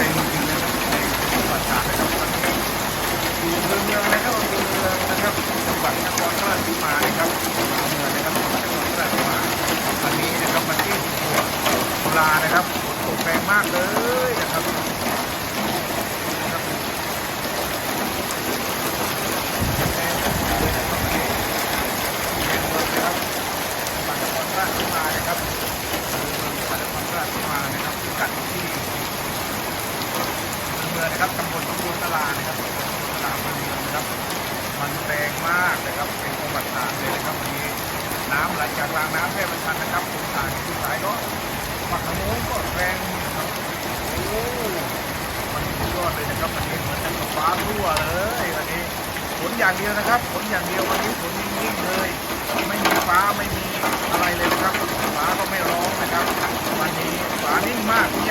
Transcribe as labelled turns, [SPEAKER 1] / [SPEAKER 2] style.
[SPEAKER 1] งจริงๆนะครับในจังหวัดตากนะครับวันนี้อยู่อำเภอเมืองนะครับอำเภอเมืองนะครับจังหวัดนครราชสีมานะครับอำเภอเมืองนะครับจังหวัดนครราชสีมาวันนี้นะครับวันที่16 ตุลานะครับฝนตกแรงมากเลยนะครับมานะครับจังหวัดนครราชสีมานะครับพิกัดที่เมืองนะครับตำบลตลาดนะครับตลาดเมืองนะครับมันแรงมากนะครับเป็นจังหวัดตากเลยนะครับวันนี้น้ำไหลจากรางน้ำแม่มันทันนะครับผมตากที่สายเนาะฝั่งโน้นก็แรงนะครับโอ้มันสุดยอดเลยนะครับวันนี้เหมือนกับฟ้ารั่วเลยวันนี้ฝนอย่างเดียวนะครับฝนอย่างเดียววันนี้ฝนนิ่งๆเลยไม่มีฟ้าไม่มีอะไรเลยนะครับฟ้าก็ไม่ร้องนะครับวันนี้ฟ้านิ่งมากเงี